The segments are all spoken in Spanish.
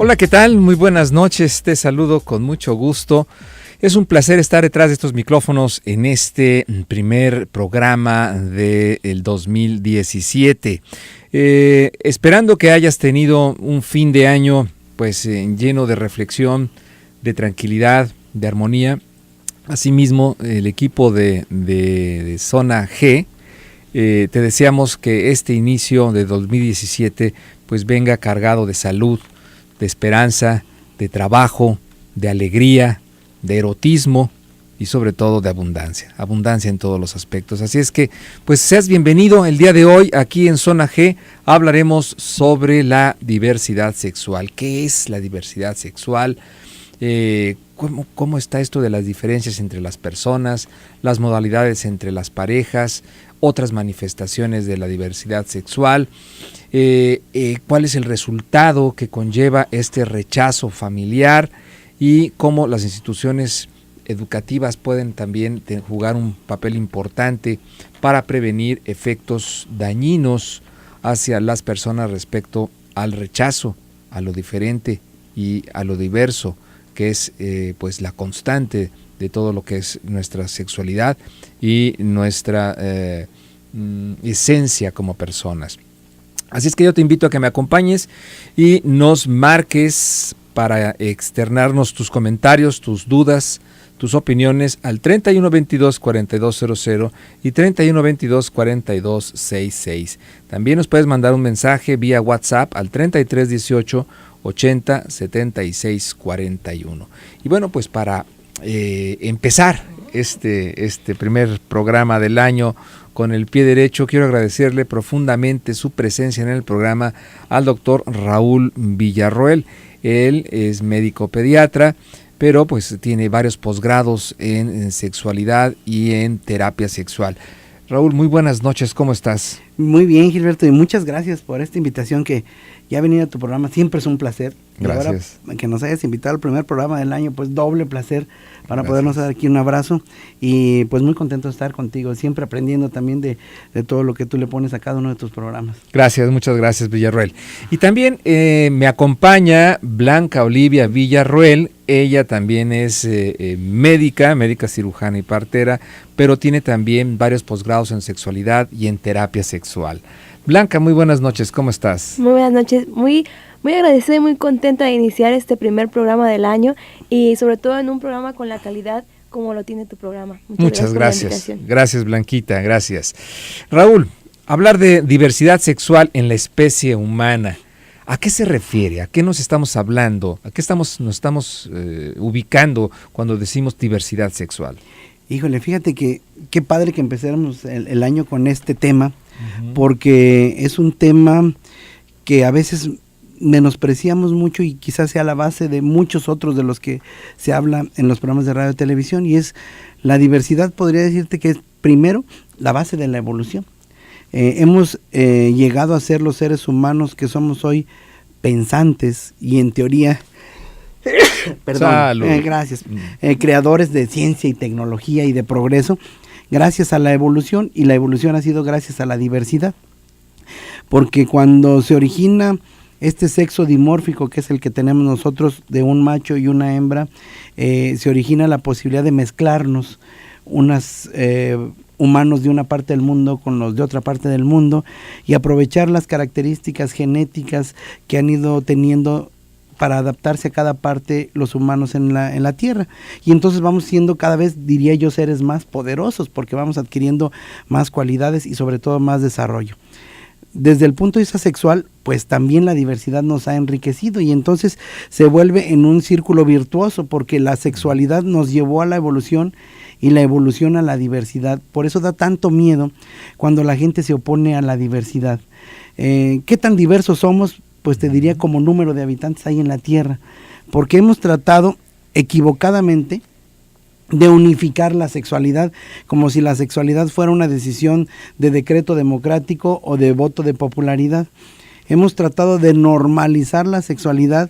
Hola, ¿qué tal? Muy buenas noches, te saludo con mucho gusto. Es un placer estar detrás de estos micrófonos en este primer programa del 2017. Esperando que hayas tenido un fin de año pues lleno de reflexión, de tranquilidad, de armonía. Asimismo, el equipo de Zona G, te deseamos que este inicio de 2017 pues venga cargado de salud, de esperanza, de trabajo, de alegría, de erotismo y sobre todo de abundancia en todos los aspectos. Así es que pues seas bienvenido. El día de hoy aquí en Zona G hablaremos sobre la diversidad sexual. ¿Qué es la diversidad sexual? ¿Cómo está esto de las diferencias entre las personas, las modalidades entre las parejas, otras manifestaciones de la diversidad sexual? ¿Cuál es el resultado que conlleva este rechazo familiar y cómo las instituciones educativas pueden también jugar un papel importante para prevenir efectos dañinos hacia las personas respecto al rechazo, a lo diferente y a lo diverso, que es pues la constante de todo lo que es nuestra sexualidad y nuestra esencia como personas? Así es que yo te invito a que me acompañes y nos marques para externarnos tus comentarios, tus dudas, tus opiniones al 3122-4200 y 3122-4266. También nos puedes mandar un mensaje vía WhatsApp al 3318 80 76 41. Y bueno, pues para empezar este primer programa del año con el pie derecho, quiero agradecerle profundamente su presencia en el programa al doctor Raúl Villarroel. Él es médico pediatra, pero pues tiene varios posgrados en sexualidad y en terapia sexual. Raúl, muy buenas noches, ¿cómo estás? Muy bien, Gilberto, y muchas gracias por esta invitación que ya venir a tu programa, siempre es un placer. Gracias. Y ahora que nos hayas invitado al primer programa del año, pues doble placer para podernos dar aquí un abrazo y pues muy contento de estar contigo, siempre aprendiendo también de todo lo que tú le pones a cada uno de tus programas. Gracias, muchas gracias, Villarroel. Y también me acompaña Blanca Olivia Villarroel. Ella también es médica cirujana y partera, pero tiene también varios posgrados en sexualidad y en terapia sexual. Blanca, muy buenas noches, ¿cómo estás? Muy buenas noches, muy agradecida y muy contenta de iniciar este primer programa del año y sobre todo en un programa con la calidad como lo tiene tu programa. Muchas gracias. Gracias, Blanquita, gracias. Raúl, hablar de diversidad sexual en la especie humana, ¿a qué se refiere? ¿A qué nos estamos hablando? ¿A qué nos estamos ubicando cuando decimos diversidad sexual? Híjole, fíjate que qué padre que empezáramos el año con este tema, porque es un tema que a veces menospreciamos mucho y quizás sea la base de muchos otros de los que se habla en los programas de radio y televisión, y es la diversidad. Podría decirte que es primero la base de la evolución. Hemos llegado a ser los seres humanos que somos hoy pensantes y en teoría gracias, creadores de ciencia y tecnología y de progreso gracias a la evolución, y la evolución ha sido gracias a la diversidad, porque cuando se origina este sexo dimórfico que es el que tenemos nosotros de un macho y una hembra, se origina la posibilidad de mezclarnos humanos de una parte del mundo con los de otra parte del mundo y aprovechar las características genéticas que han ido teniendo para adaptarse a cada parte los humanos en la Tierra. Y entonces vamos siendo cada vez, diría yo, seres más poderosos porque vamos adquiriendo más cualidades y sobre todo más desarrollo. Desde el punto de vista sexual, pues también la diversidad nos ha enriquecido y entonces se vuelve en un círculo virtuoso porque la sexualidad nos llevó a la evolución y la evolución a la diversidad. Por eso da tanto miedo cuando la gente se opone a la diversidad. ¿Qué tan diversos somos? Pues te diría como número de habitantes hay en la Tierra, porque hemos tratado equivocadamente de unificar la sexualidad, como si la sexualidad fuera una decisión de decreto democrático o de voto de popularidad. Hemos tratado de normalizar la sexualidad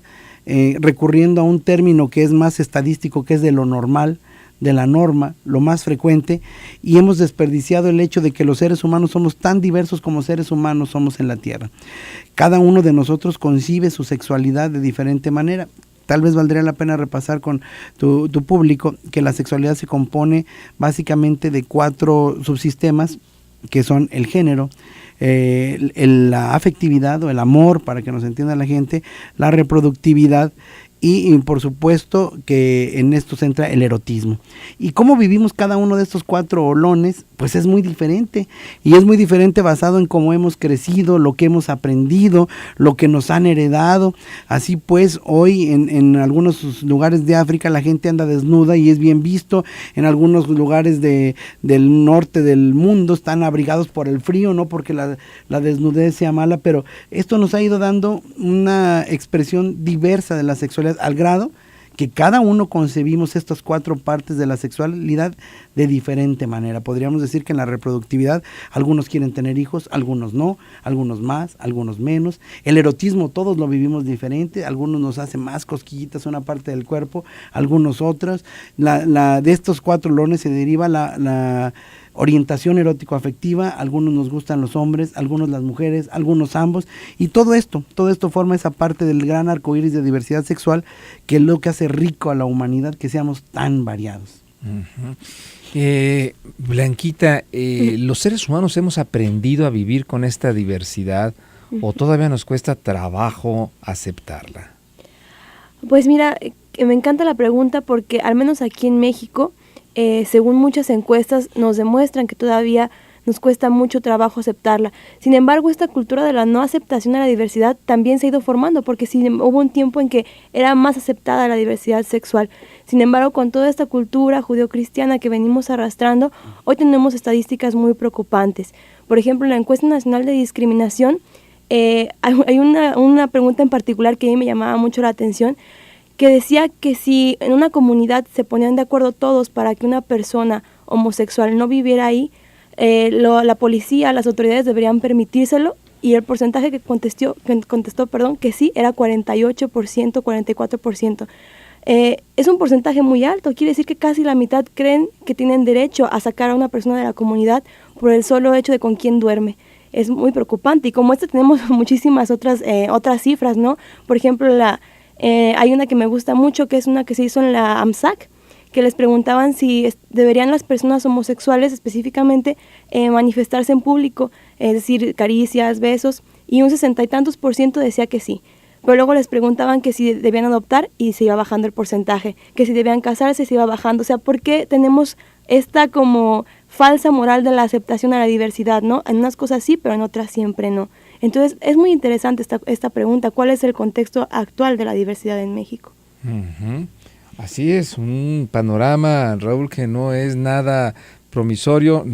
recurriendo a un término que es más estadístico, que es de lo normal, de la norma, lo más frecuente, y hemos desperdiciado el hecho de que los seres humanos somos tan diversos como seres humanos somos en la Tierra. Cada uno de nosotros concibe su sexualidad de diferente manera. Tal vez valdría la pena repasar con tu público que la sexualidad se compone básicamente de 4 subsistemas, que son el género, la afectividad o el amor, para que nos entienda la gente, la reproductividad y por supuesto que en esto se entra el erotismo. Y cómo vivimos cada uno de estos 4 olones, pues es muy diferente, y es muy diferente basado en cómo hemos crecido, lo que hemos aprendido, lo que nos han heredado. Así pues, hoy en algunos lugares de África la gente anda desnuda y es bien visto. En algunos lugares del norte del mundo están abrigados por el frío, no porque la desnudez sea mala, pero esto nos ha ido dando una expresión diversa de la sexualidad, al grado que cada uno concebimos estas 4 partes de la sexualidad de diferente manera. Podríamos decir que en la reproductividad algunos quieren tener hijos, algunos no, algunos más, algunos menos. El erotismo todos lo vivimos diferente, algunos nos hace más cosquillitas una parte del cuerpo, algunos otras. De estos 4 lones se deriva la orientación erótico-afectiva, algunos nos gustan los hombres, algunos las mujeres, algunos ambos, y todo esto forma esa parte del gran arcoíris de diversidad sexual, que es lo que hace rico a la humanidad, que seamos tan variados. Blanquita, ¿los seres humanos hemos aprendido a vivir con esta diversidad o todavía nos cuesta trabajo aceptarla? Pues mira, me encanta la pregunta porque al menos aquí en México, según muchas encuestas, nos demuestran que todavía nos cuesta mucho trabajo aceptarla. Sin embargo, esta cultura de la no aceptación a la diversidad también se ha ido formando, porque sí, hubo un tiempo en que era más aceptada la diversidad sexual. Sin embargo, con toda esta cultura judeocristiana que venimos arrastrando, hoy tenemos estadísticas muy preocupantes. Por ejemplo, en la encuesta nacional de discriminación, hay una pregunta en particular que a mí me llamaba mucho la atención, que decía que si en una comunidad se ponían de acuerdo todos para que una persona homosexual no viviera ahí, la policía, las autoridades deberían permitírselo, y el porcentaje que contestó, que sí, era 48%, 44%. Es un porcentaje muy alto, quiere decir que casi la mitad creen que tienen derecho a sacar a una persona de la comunidad por el solo hecho de con quién duerme. Es muy preocupante, y como tenemos muchísimas otras cifras, ¿no? Por ejemplo, hay una que me gusta mucho, que es una que se hizo en la AMSAC, que les preguntaban si deberían las personas homosexuales específicamente manifestarse en público, es decir, caricias, besos, y un 60 y tantos % decía que sí. Pero luego les preguntaban que si debían adoptar y se iba bajando el porcentaje, que si debían casarse se iba bajando. O sea, ¿por qué tenemos esta como falsa moral de la aceptación a la diversidad, ¿no? En unas cosas sí, pero en otras siempre no. Entonces, es muy interesante esta pregunta, ¿cuál es el contexto actual de la diversidad en México? Uh-huh. Así es, un panorama, Raúl, que no es nada promisorio,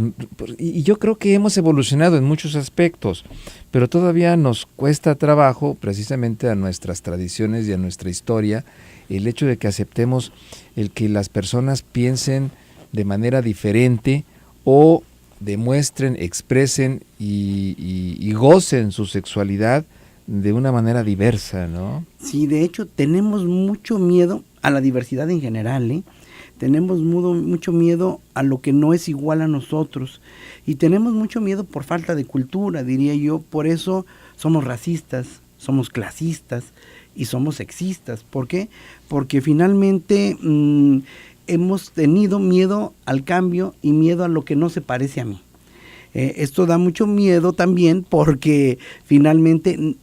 y yo creo que hemos evolucionado en muchos aspectos, pero todavía nos cuesta trabajo, precisamente a nuestras tradiciones y a nuestra historia, el hecho de que aceptemos el que las personas piensen de manera diferente o demuestren, expresen y gocen su sexualidad de una manera diversa, ¿no? Sí, de hecho tenemos mucho miedo a la diversidad en general, tenemos mucho miedo a lo que no es igual a nosotros, y tenemos mucho miedo por falta de cultura, diría yo. Por eso somos racistas, somos clasistas y somos sexistas. ¿Por qué? Porque finalmente hemos tenido miedo al cambio y miedo a lo que no se parece a mí. Esto da mucho miedo también porque finalmente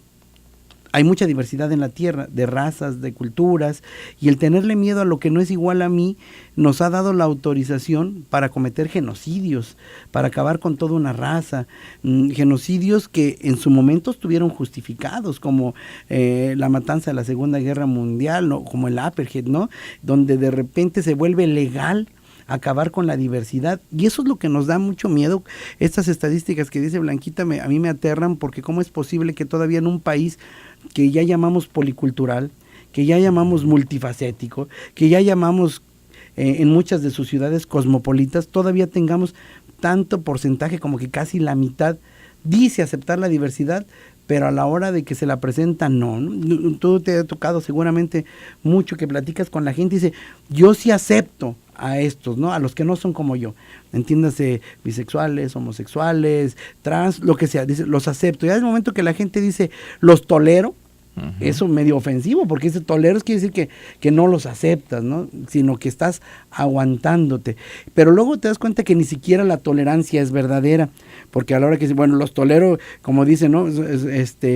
hay mucha diversidad en la tierra, de razas, de culturas, y el tenerle miedo a lo que no es igual a mí nos ha dado la autorización para cometer genocidios, para acabar con toda una raza, genocidios que en su momento estuvieron justificados, como la matanza de la Segunda Guerra Mundial, ¿no? Como el Apartheid, ¿no? Donde de repente se vuelve legal acabar con la diversidad, y eso es lo que nos da mucho miedo. Estas estadísticas que dice Blanquita a mí me aterran, porque cómo es posible que todavía en un país que ya llamamos policultural, que ya llamamos multifacético, que ya llamamos en muchas de sus ciudades cosmopolitas, todavía tengamos tanto porcentaje, como que casi la mitad dice aceptar la diversidad, pero a la hora de que se la presenta, no. Tú te ha tocado seguramente mucho que platicas con la gente y dice, yo sí acepto a estos, ¿no? A los que no son como yo. Entiéndase, bisexuales, homosexuales, trans, lo que sea, dice, los acepto. Ya es el momento que la gente dice, los tolero, eso medio ofensivo, porque ese toleros quiere decir que no los aceptas, ¿no? Sino que estás aguantándote. Pero luego te das cuenta que ni siquiera la tolerancia es verdadera, porque a la hora que bueno, los tolero, como dicen, ¿no?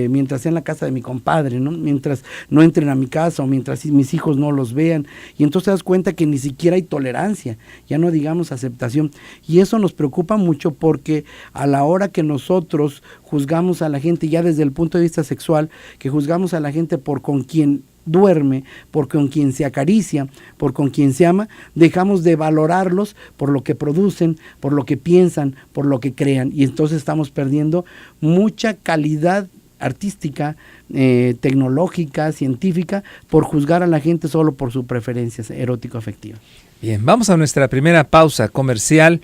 Mientras sea en la casa de mi compadre, ¿no? Mientras no entren a mi casa o mientras mis hijos no los vean. Y entonces te das cuenta que ni siquiera hay tolerancia, ya no digamos aceptación. Y eso nos preocupa mucho porque a la hora que nosotros juzgamos a la gente ya desde el punto de vista sexual, que juzgamos a la gente por con quien duerme, por con quien se acaricia, por con quien se ama, dejamos de valorarlos por lo que producen, por lo que piensan, por lo que crean, y entonces estamos perdiendo mucha calidad artística, tecnológica, científica, por juzgar a la gente solo por su preferencia erótico-afectiva. Bien, vamos a nuestra primera pausa comercial.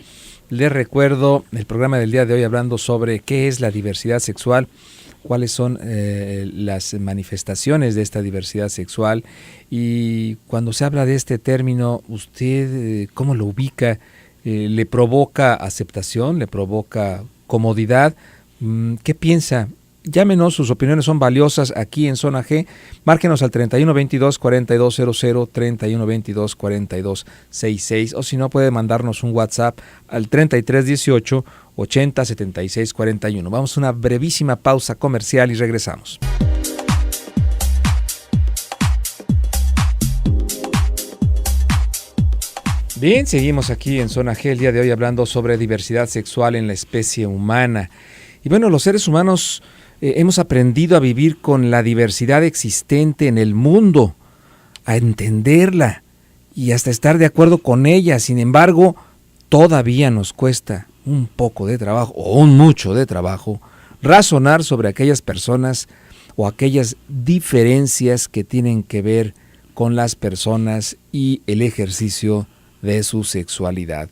Les recuerdo el programa del día de hoy hablando sobre qué es la diversidad sexual, cuáles son las manifestaciones de esta diversidad sexual, y cuando se habla de este término, ¿usted cómo lo ubica? ¿Le provoca aceptación? ¿Le provoca comodidad? ¿Qué piensa? Llámenos, sus opiniones son valiosas aquí en Zona G. Márquenos al 3122-4200, 3122-4266, o si no, puede mandarnos un WhatsApp al 3318 80 76 41. Vamos a una brevísima pausa comercial y regresamos. Bien, seguimos aquí en Zona G el día de hoy hablando sobre diversidad sexual en la especie humana. Y bueno, los seres humanos hemos aprendido a vivir con la diversidad existente en el mundo, a entenderla y hasta estar de acuerdo con ella. Sin embargo, todavía nos cuesta un poco de trabajo o un mucho de trabajo razonar sobre aquellas personas o aquellas diferencias que tienen que ver con las personas y el ejercicio de su sexualidad.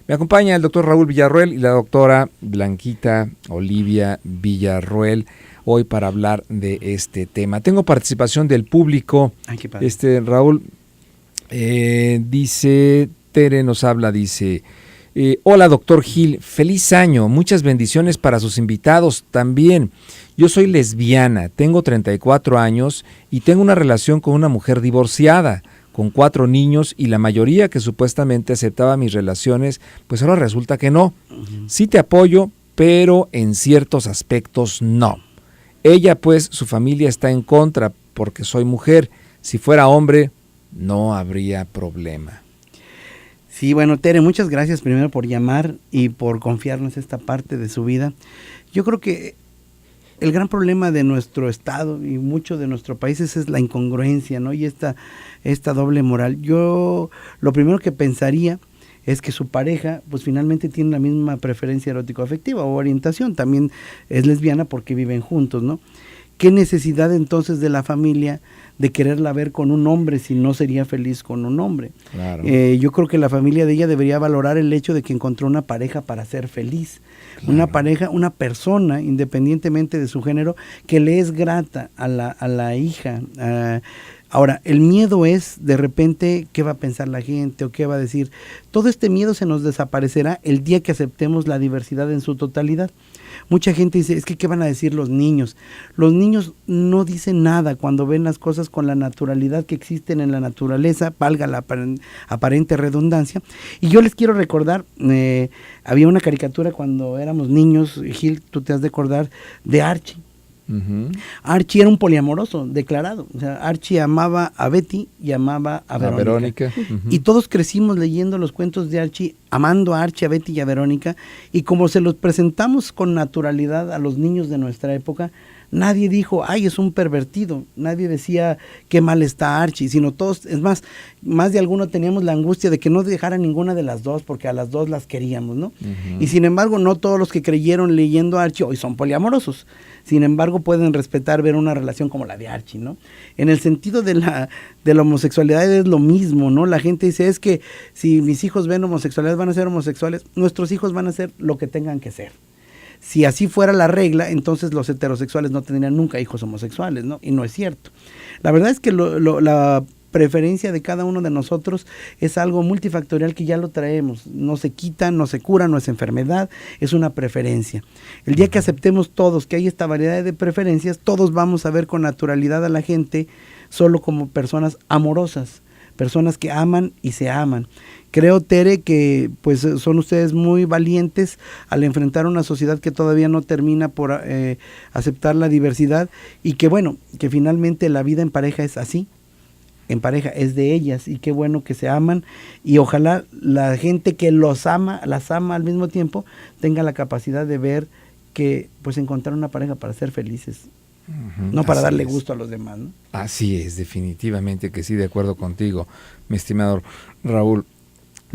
Me acompaña el doctor Raúl Villarroel y la doctora Blanquita Olivia Villarroel hoy para hablar de este tema. Tengo participación del público. Ay, qué padre. Raúl dice, Tere nos habla, dice, hola doctor Gil, feliz año, muchas bendiciones para sus invitados también. Yo soy lesbiana, tengo 34 años y tengo una relación con una mujer divorciada, con 4 niños, y la mayoría que supuestamente aceptaba mis relaciones, pues ahora resulta que no. Sí te apoyo, pero en ciertos aspectos no. Ella, pues, su familia está en contra porque soy mujer. Si fuera hombre, no habría problema. Sí, bueno, Tere, muchas gracias primero por llamar y por confiarnos esta parte de su vida. Yo creo que el gran problema de nuestro estado y mucho de nuestro país es la incongruencia, ¿no? Y esta doble moral. Yo lo primero que pensaría es que su pareja pues finalmente tiene la misma preferencia erótico-afectiva o orientación, también es lesbiana porque viven juntos, ¿no? ¿Qué necesidad entonces de la familia de quererla ver con un hombre si no sería feliz con un hombre? Claro. Yo creo que la familia de ella debería valorar el hecho de que encontró una pareja para ser feliz. Claro. Una pareja, una persona, independientemente de su género, que le es grata a la hija. Ahora, el miedo es, de repente, ¿qué va a pensar la gente o qué va a decir? Todo este miedo se nos desaparecerá el día que aceptemos la diversidad en su totalidad. Mucha gente dice, es que ¿qué van a decir los niños? Los niños no dicen nada cuando ven las cosas con la naturalidad que existen en la naturaleza, valga la aparente redundancia. Y yo les quiero recordar, había una caricatura cuando éramos niños, Gil, tú te has de acordar, de Archie. Uh-huh. Archie era un poliamoroso declarado, o sea, Archie amaba a Betty y amaba a Verónica. Uh-huh. Y todos crecimos leyendo los cuentos de Archie, amando a Archie, a Betty y a Verónica, y como se los presentamos con naturalidad a los niños de nuestra época, nadie dijo, ay, es un pervertido, nadie decía qué mal está Archie, sino todos, es más de alguno teníamos la angustia de que no dejara ninguna de las dos, porque a las dos las queríamos, ¿no? Uh-huh. Y sin embargo, no todos los que creyeron leyendo a Archie hoy son poliamorosos. Sin embargo, pueden respetar ver una relación como la de Archie, ¿no? En el sentido de la homosexualidad es lo mismo, ¿no? La gente dice, es que si mis hijos ven homosexualidad van a ser homosexuales, nuestros hijos van a ser lo que tengan que ser. si así fuera la regla, entonces los heterosexuales no tendrían nunca hijos homosexuales, ¿no? Y no es cierto. La verdad es que la preferencia de cada uno de nosotros es algo multifactorial que ya lo traemos, no se quita, no se cura, no es enfermedad, es una preferencia. El día que aceptemos todos que hay esta variedad de preferencias, todos vamos a ver con naturalidad a la gente solo como personas amorosas, personas que aman y se aman. Creo, Tere, que pues son ustedes muy valientes al enfrentar una sociedad que todavía no termina por aceptar la diversidad, y que bueno, que finalmente la vida en pareja es así. En pareja es de ellas, y qué bueno que se aman, y ojalá la gente que las ama al mismo tiempo tenga la capacidad de ver que pues encontrar una pareja para ser felices, no para darle gusto a los demás, ¿no? Así es, definitivamente que sí, de acuerdo contigo, mi estimado Raúl.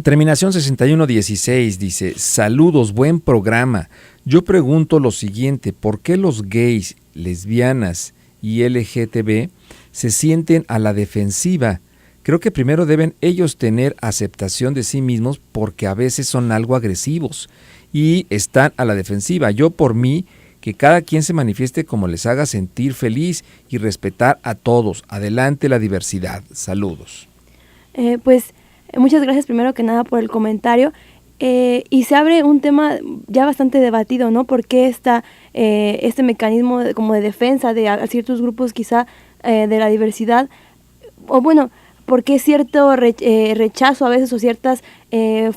Terminación 6116 dice: saludos, buen programa. Yo pregunto lo siguiente: ¿por qué los gays, lesbianas y LGTB se sienten a la defensiva? Creo que primero deben ellos tener aceptación de sí mismos, porque a veces son algo agresivos y están a la defensiva. Yo por mí, que cada quien se manifieste como les haga sentir feliz y respetar a todos. Adelante la diversidad. Saludos. Muchas gracias primero que nada por el comentario. Y se abre un tema ya bastante debatido, ¿no? ¿Por qué este mecanismo como de defensa de a ciertos grupos quizá de la diversidad? O bueno, ¿por qué cierto rechazo a veces o ciertas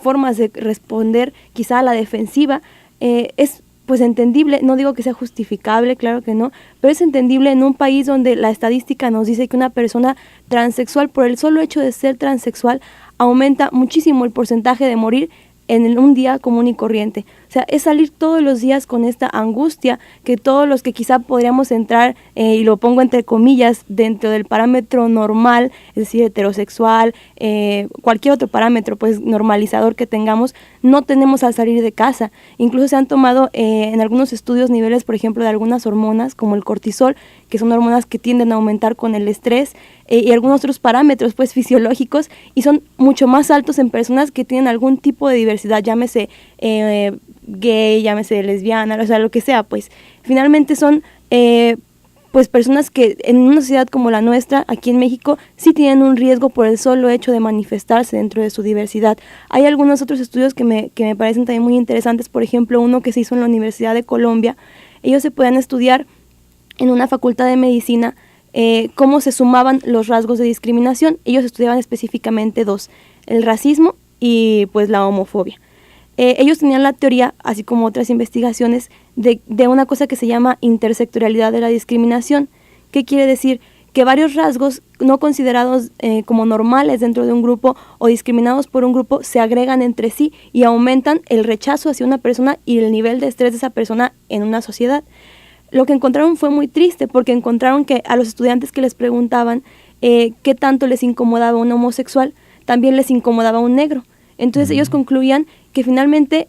formas de responder quizá a la defensiva? Es pues entendible, no digo que sea justificable, claro que no, pero es entendible en un país donde la estadística nos dice que una persona transexual, por el solo hecho de ser transexual, aumenta muchísimo el porcentaje de morir en un día común y corriente. O sea, es salir todos los días con esta angustia que todos los que quizá podríamos entrar, y lo pongo entre comillas, dentro del parámetro normal, es decir, heterosexual, cualquier otro parámetro pues normalizador que tengamos, no tenemos al salir de casa. Incluso se han tomado en algunos estudios niveles, por ejemplo, de algunas hormonas como el cortisol, que son hormonas que tienden a aumentar con el estrés, y algunos otros parámetros pues fisiológicos, y son mucho más altos en personas que tienen algún tipo de diversidad, llámese gay, llámese lesbiana, o sea, lo que sea, pues finalmente son pues personas que en una sociedad como la nuestra, aquí en México, sí tienen un riesgo por el solo hecho de manifestarse dentro de su diversidad. Hay algunos otros estudios que me parecen también muy interesantes, por ejemplo, uno que se hizo en la Universidad de Colombia. Ellos se podían estudiar en una facultad de medicina cómo se sumaban los rasgos de discriminación. Ellos estudiaban específicamente dos: el racismo y pues la homofobia. Ellos tenían la teoría, así como otras investigaciones, de una cosa que se llama intersectorialidad de la discriminación. ¿Qué quiere decir? Que varios rasgos no considerados como normales dentro de un grupo o discriminados por un grupo se agregan entre sí y aumentan el rechazo hacia una persona y el nivel de estrés de esa persona en una sociedad. Lo que encontraron fue muy triste, porque encontraron que a los estudiantes que les preguntaban qué tanto les incomodaba un homosexual, también les incomodaba un negro. Entonces ellos concluían que finalmente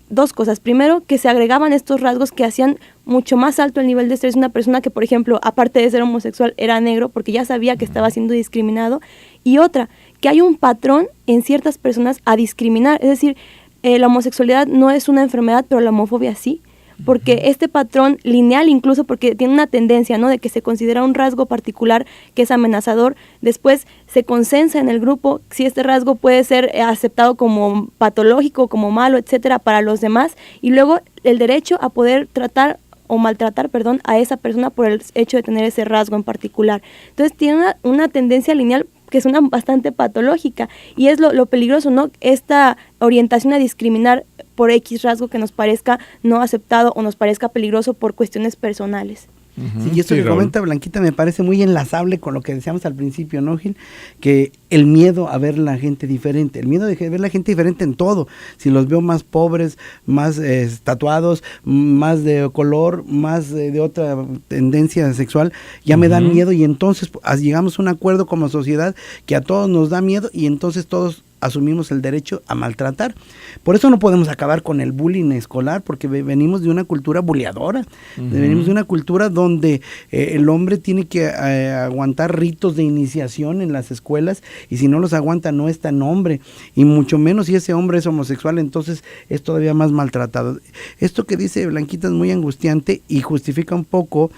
dos cosas: primero, que se agregaban estos rasgos que hacían mucho más alto el nivel de estrés de una persona que, por ejemplo, aparte de ser homosexual, era negro, porque ya sabía que estaba siendo discriminado, y otra, que hay un patrón en ciertas personas a discriminar. Es decir, la homosexualidad no es una enfermedad, pero la homofobia sí, porque este patrón lineal, incluso porque tiene una tendencia, ¿no?, de que se considera un rasgo particular que es amenazador, después se consensa en el grupo si este rasgo puede ser aceptado como patológico, como malo, etcétera, para los demás, y luego el derecho a poder tratar o maltratar, a esa persona por el hecho de tener ese rasgo en particular. Entonces tiene una tendencia lineal que suena bastante patológica, y es lo peligroso, ¿no?, esta orientación a discriminar por X rasgo que nos parezca no aceptado o nos parezca peligroso por cuestiones personales. Sí, y esto que comenta Blanquita me parece muy enlazable con lo que decíamos al principio, ¿no, Gil? Que el miedo a ver la gente diferente, el miedo de ver la gente diferente en todo. Si los veo más pobres, más tatuados, más de color, más de otra tendencia sexual, ya me dan miedo, y entonces llegamos a un acuerdo como sociedad que a todos nos da miedo, y entonces todos asumimos el derecho a maltratar. Por eso no podemos acabar con el bullying escolar, porque venimos de una cultura buleadora, venimos de una cultura donde el hombre tiene que aguantar ritos de iniciación en las escuelas, y si no los aguanta no es tan hombre, y mucho menos si ese hombre es homosexual, entonces es todavía más maltratado. Esto que dice Blanquita es muy angustiante y justifica un poco,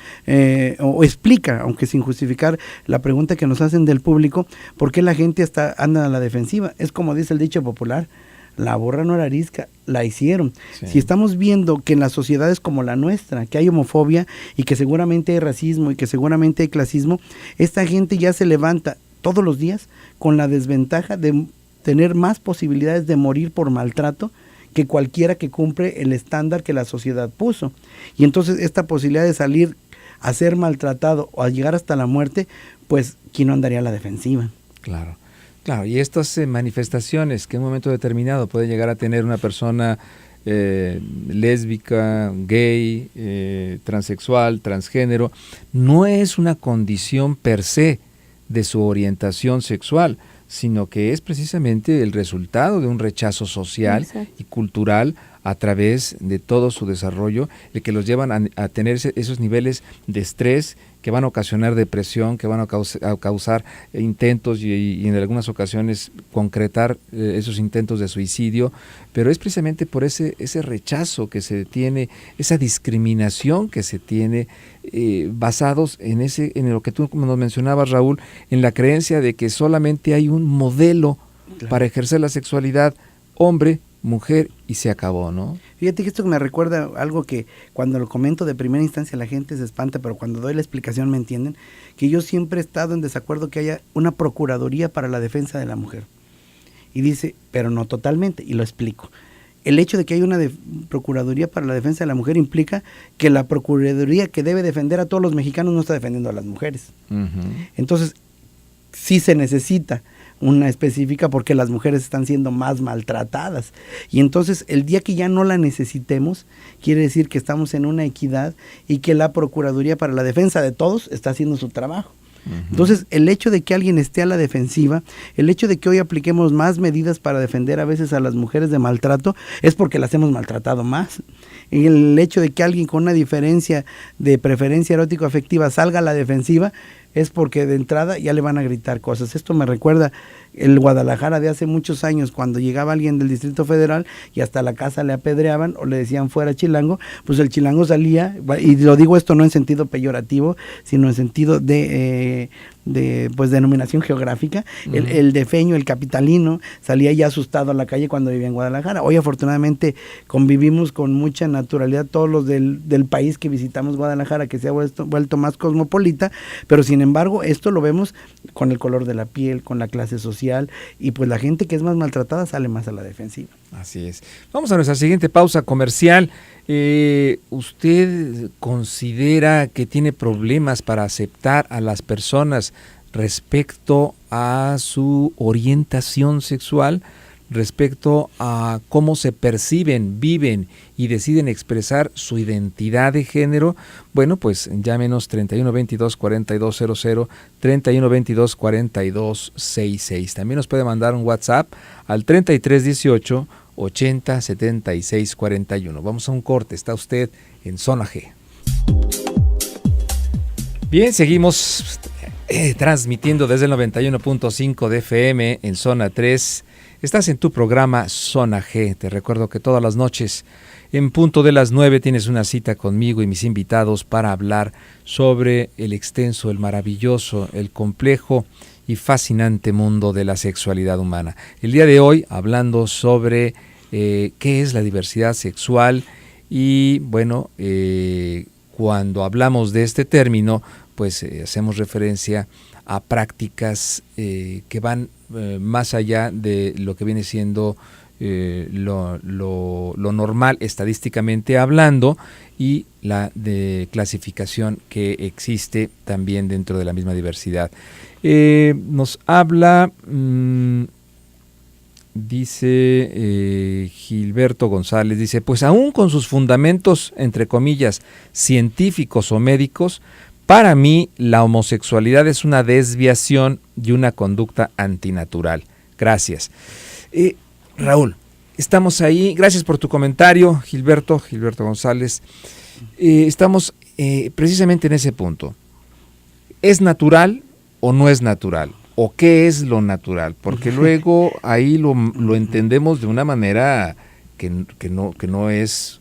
o explica, aunque sin justificar, la pregunta que nos hacen del público, ¿por qué la gente anda a la defensiva? Es como dice el dicho popular, la burra no era arisca, la hicieron. Sí. Si estamos viendo que en las sociedades como la nuestra, que hay homofobia y que seguramente hay racismo y que seguramente hay clasismo, esta gente ya se levanta todos los días con la desventaja de tener más posibilidades de morir por maltrato que cualquiera que cumple el estándar que la sociedad puso. Y entonces esta posibilidad de salir a ser maltratado o a llegar hasta la muerte, pues ¿quién no andaría a la defensiva? Claro. Claro, y estas manifestaciones que en un momento determinado puede llegar a tener una persona lésbica, gay, transexual, transgénero, no es una condición per se de su orientación sexual, sino que es precisamente el resultado de un rechazo social y cultural a través de todo su desarrollo, el que los llevan a tener esos niveles de estrés que van a ocasionar depresión, que van a causar intentos y en algunas ocasiones concretar esos intentos de suicidio, pero es precisamente por ese rechazo que se tiene, esa discriminación que se tiene, basados en lo que tú nos mencionabas, Raúl, en la creencia de que solamente hay un modelo para ejercer la sexualidad, hombre, mujer, y se acabó, ¿no? Fíjate que esto me recuerda algo que cuando lo comento de primera instancia la gente se espanta, pero cuando doy la explicación me entienden, que yo siempre he estado en desacuerdo que haya una procuraduría para la defensa de la mujer. Y dice, pero no totalmente, y lo explico. El hecho de que haya una procuraduría para la defensa de la mujer implica que la procuraduría que debe defender a todos los mexicanos no está defendiendo a las mujeres. Entonces, sí se necesita una específica porque las mujeres están siendo más maltratadas, y entonces el día que ya no la necesitemos quiere decir que estamos en una equidad y que la Procuraduría para la Defensa de Todos está haciendo su trabajo. Entonces el hecho de que alguien esté a la defensiva, el hecho de que hoy apliquemos más medidas para defender a veces a las mujeres de maltrato, es porque las hemos maltratado más. Y el hecho de que alguien con una diferencia de preferencia erótico-afectiva salga a la defensiva es porque de entrada ya le van a gritar cosas. Esto me recuerda el Guadalajara de hace muchos años, cuando llegaba alguien del Distrito Federal y hasta la casa le apedreaban o le decían fuera chilango, pues el chilango salía, y lo digo esto no en sentido peyorativo, sino en sentido de denominación geográfica, el defeño, el capitalino, salía ya asustado a la calle cuando vivía en Guadalajara. Hoy afortunadamente convivimos con mucha naturalidad todos los del país que visitamos Guadalajara, que se ha vuelto más cosmopolita, pero sin embargo esto lo vemos con el color de la piel, con la clase social, y pues la gente que es más maltratada sale más a la defensiva. Así es. Vamos a nuestra siguiente pausa comercial. ¿Usted considera que tiene problemas para aceptar a las personas respecto a su orientación sexual, respecto a cómo se perciben, viven y deciden expresar su identidad de género? Bueno, pues llámenos 3122-4200, 3122-4266. También nos puede mandar un WhatsApp al 3318 807641. Vamos a un corte, está usted en Zona G. Bien, seguimos transmitiendo desde el 91.5 de FM en Zona 3. Estás en tu programa Zona G. Te recuerdo que todas las noches, en punto de las 9, tienes una cita conmigo y mis invitados para hablar sobre el extenso, el maravilloso, el complejo y fascinante mundo de la sexualidad humana. El día de hoy, hablando sobre qué es la diversidad sexual, y bueno, cuando hablamos de este término, pues hacemos referencia a prácticas que van más allá de lo que viene siendo lo normal estadísticamente hablando, y la de clasificación que existe también dentro de la misma diversidad. Nos habla, dice Gilberto González, dice, pues aún con sus fundamentos, entre comillas, científicos o médicos, para mí la homosexualidad es una desviación y una conducta antinatural. Gracias. Raúl, estamos ahí, gracias por tu comentario, Gilberto González. Estamos precisamente en ese punto. ¿Es natural o no es natural? ¿O qué es lo natural? Porque luego ahí lo entendemos de una manera que no es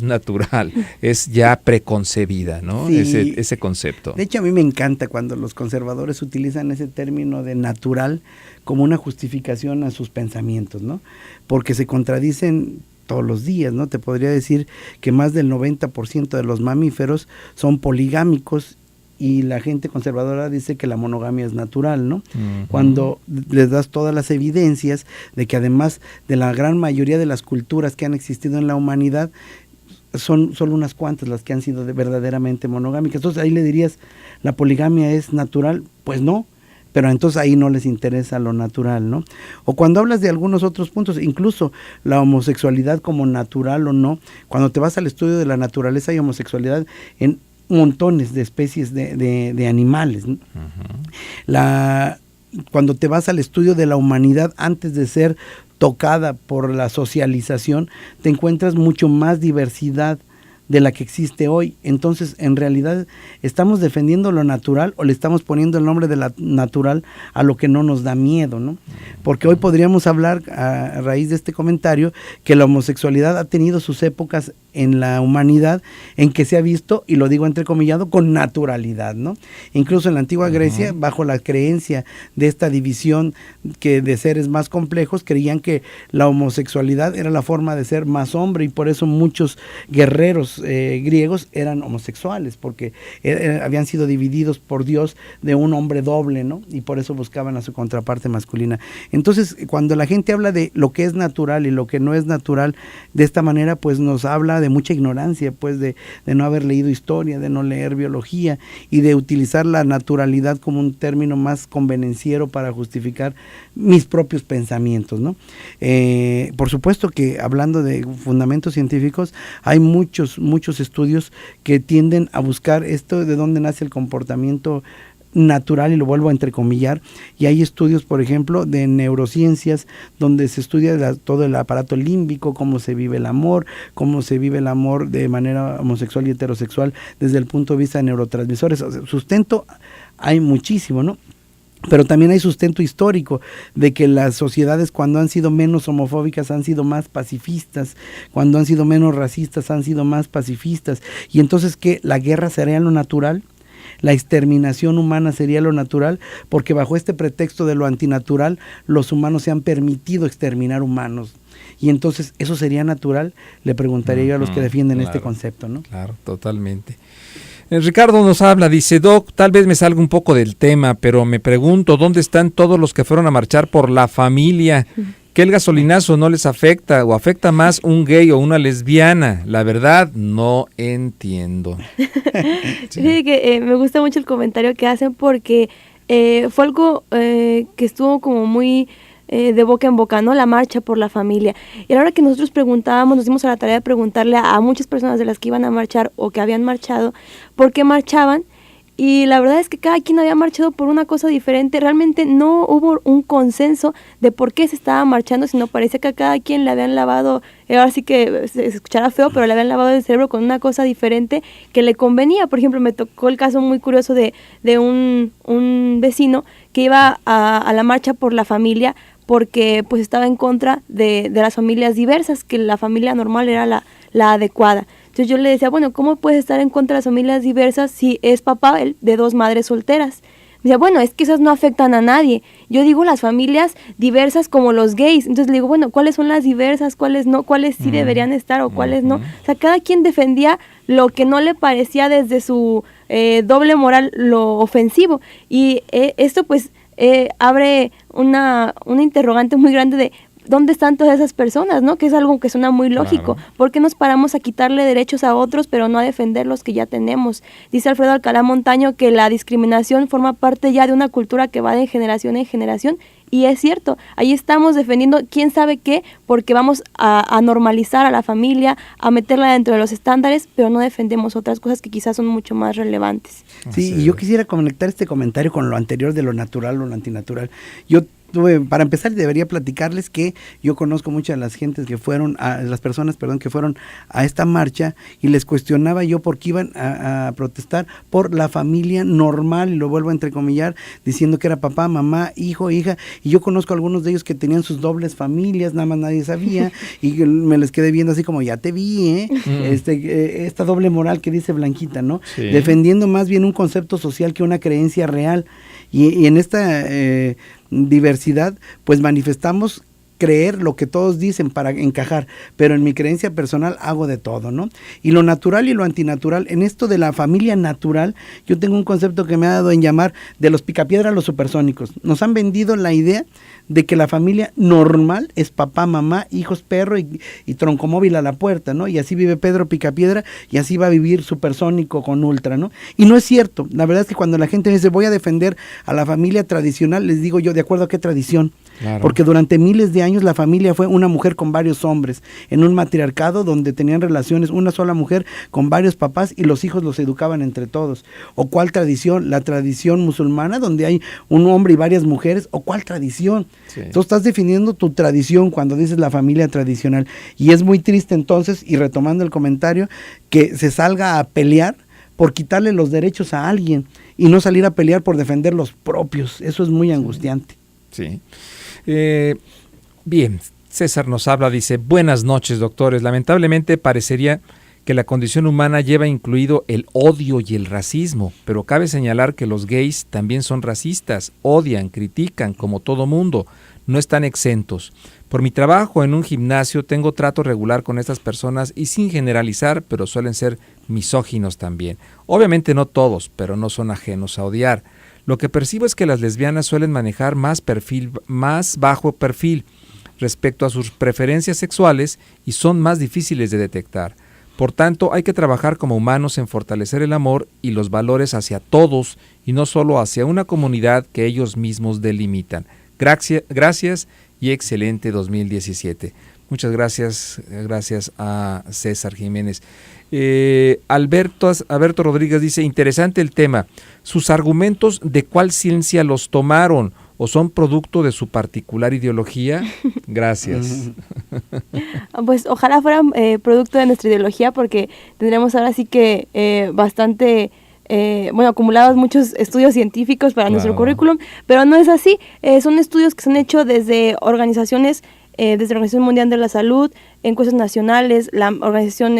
natural, es ya preconcebida, ¿no? Sí. Ese concepto. De hecho, a mí me encanta cuando los conservadores utilizan ese término de natural como una justificación a sus pensamientos, ¿no? Porque se contradicen todos los días, ¿no? Te podría decir que más del 90% de los mamíferos son poligámicos y la gente conservadora dice que la monogamia es natural, ¿no? Uh-huh. Cuando les das todas las evidencias de que además de la gran mayoría de las culturas que han existido en la humanidad, son solo unas cuantas las que han sido verdaderamente monogámicas. Entonces ahí le dirías, ¿la poligamia es natural? Pues no, pero entonces ahí no les interesa lo natural, ¿no? O cuando hablas de algunos otros puntos, incluso la homosexualidad como natural o no, cuando te vas al estudio de la naturaleza hay homosexualidad en montones de especies de animales, ¿no? Uh-huh. Cuando te vas al estudio de la humanidad antes de ser tocada por la socialización, te encuentras mucho más diversidad de la que existe hoy. Entonces, en realidad, ¿estamos defendiendo lo natural o le estamos poniendo el nombre de la natural a lo que no nos da miedo, ¿no? Porque hoy podríamos hablar, a raíz de este comentario, que la homosexualidad ha tenido sus épocas en la humanidad en que se ha visto, y lo digo entrecomillado, con naturalidad, ¿no? Incluso en la antigua Grecia, bajo la creencia de esta división que de seres más complejos, creían que la homosexualidad era la forma de ser más hombre, y por eso muchos guerreros griegos eran homosexuales, porque habían sido divididos por Dios de un hombre doble, ¿no? Y por eso buscaban a su contraparte masculina. Entonces, cuando la gente habla de lo que es natural y lo que no es natural, de esta manera, pues nos habla de mucha ignorancia, pues de no haber leído historia, de no leer biología y de utilizar la naturalidad como un término más convenenciero para justificar mis propios pensamientos, ¿no? Por supuesto que hablando de fundamentos científicos, hay muchos estudios que tienden a buscar esto de dónde nace el comportamiento natural, y lo vuelvo a entrecomillar, y hay estudios, por ejemplo, de neurociencias donde se estudia todo el aparato límbico, cómo se vive el amor de manera homosexual y heterosexual desde el punto de vista de neurotransmisores. O sea, sustento hay muchísimo, ¿no? Pero también hay sustento histórico de que las sociedades, cuando han sido menos homofóbicas, han sido más pacifistas, cuando han sido menos racistas, han sido más pacifistas, y entonces que la guerra sería lo natural, la exterminación humana sería lo natural, porque bajo este pretexto de lo antinatural, los humanos se han permitido exterminar humanos. Y entonces, ¿eso sería natural? Le preguntaría yo a los que defienden este concepto, ¿no? Claro, totalmente. Ricardo nos habla, dice: Doc, tal vez me salga un poco del tema, pero me pregunto, ¿dónde están todos los que fueron a marchar por la familia? ¿Que el gasolinazo no les afecta o afecta más un gay o una lesbiana? La verdad, no entiendo. Sí. Fíjate que me gusta mucho el comentario que hacen, porque fue algo que estuvo como muy de boca en boca, ¿no? La marcha por la familia. Y a la hora que nosotros preguntábamos, nos dimos a la tarea de preguntarle a muchas personas de las que iban a marchar o que habían marchado, ¿por qué marchaban? Y la verdad es que cada quien había marchado por una cosa diferente. Realmente no hubo un consenso de por qué se estaba marchando, sino parecía que a cada quien le habían lavado, ahora sí que se escuchará feo, pero le habían lavado el cerebro con una cosa diferente que le convenía. Por ejemplo, me tocó el caso muy curioso de un vecino que iba a la marcha por la familia, porque pues estaba en contra de las familias diversas, que la familia normal era la adecuada. Entonces yo le decía, bueno, ¿cómo puedes estar en contra de las familias diversas si es papá de 2 madres solteras? Me decía, bueno, es que esas no afectan a nadie. Yo digo las familias diversas como los gays. Entonces le digo, bueno, ¿cuáles son las diversas? ¿Cuáles no? ¿Cuáles sí deberían estar o cuáles no? O sea, cada quien defendía lo que no le parecía desde su doble moral, lo ofensivo. Y esto pues abre una interrogante muy grande de ¿dónde están todas esas personas, no? Que es algo que suena muy lógico. Claro. ¿Por qué nos paramos a quitarle derechos a otros, pero no a defender los que ya tenemos? Dice Alfredo Alcalá Montaño que la discriminación forma parte ya de una cultura que va de generación en generación, y es cierto, ahí estamos defendiendo quién sabe qué, porque vamos a normalizar a la familia, a meterla dentro de los estándares, pero no defendemos otras cosas que quizás son mucho más relevantes. Sí, y yo quisiera conectar este comentario con lo anterior de lo natural o lo antinatural. Yo para empezar, debería platicarles que yo conozco muchas de las gentes que fueron, las personas, que fueron a esta marcha, y les cuestionaba yo por qué iban a protestar por la familia normal, y lo vuelvo a entrecomillar, diciendo que era papá, mamá, hijo, hija, y yo conozco a algunos de ellos que tenían sus dobles familias, nada más nadie sabía, y me les quedé viendo así como, ya te vi, esta doble moral que dice Blanquita, ¿no? Sí. Defendiendo más bien un concepto social que una creencia real, y en esta diversidad, pues manifestamos creer lo que todos dicen para encajar, pero en mi creencia personal hago de todo, ¿no? Y lo natural y lo antinatural, en esto de la familia natural, yo tengo un concepto que me ha dado en llamar de los picapiedra a los supersónicos. Nos han vendido la idea de que la familia normal es papá, mamá, hijos, perro y troncomóvil a la puerta, ¿no? Y así vive Pedro Picapiedra y así va a vivir supersónico con ultra, ¿no? Y no es cierto. La verdad es que cuando la gente me dice voy a defender a la familia tradicional, les digo yo, ¿de acuerdo a qué tradición? Claro. Porque durante miles de años la familia fue una mujer con varios hombres, en un matriarcado donde tenían relaciones una sola mujer con varios papás y los hijos los educaban entre todos. ¿O cuál tradición? La tradición musulmana, donde hay un hombre y varias mujeres. ¿O cuál tradición? Sí. Tú estás definiendo tu tradición cuando dices la familia tradicional. Y es muy triste entonces, y retomando el comentario, que se salga a pelear por quitarle los derechos a alguien y no salir a pelear por defender los propios. Eso es muy angustiante. Sí. Bien, César nos habla, dice, buenas noches, doctores. Lamentablemente parecería que la condición humana lleva incluido el odio y el racismo, pero cabe señalar que los gays también son racistas, odian, critican, como todo mundo, no están exentos. Por mi trabajo en un gimnasio tengo trato regular con estas personas y sin generalizar, pero suelen ser misóginos también. Obviamente no todos, pero no son ajenos a odiar. Lo que percibo es que las lesbianas suelen manejar más bajo perfil respecto a sus preferencias sexuales y son más difíciles de detectar. Por tanto, hay que trabajar como humanos en fortalecer el amor y los valores hacia todos y no solo hacia una comunidad que ellos mismos delimitan. Gracias y excelente 2017. Muchas gracias a César Jiménez. Alberto Rodríguez dice, interesante el tema. ¿Sus argumentos de cuál ciencia los tomaron o son producto de su particular ideología? Gracias. Pues ojalá fueran producto de nuestra ideología, porque tendremos ahora sí que bastante... acumulados muchos estudios científicos para nuestro currículum, pero no es así. Son estudios que se han hecho desde organizaciones, desde la Organización Mundial de la Salud, encuestas nacionales, la organización,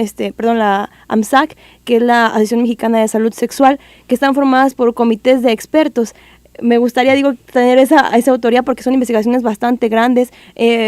la AMSAC, que es la Asociación Mexicana de Salud Sexual, que están formadas por comités de expertos. Me gustaría, tener esa autoría porque son investigaciones bastante grandes,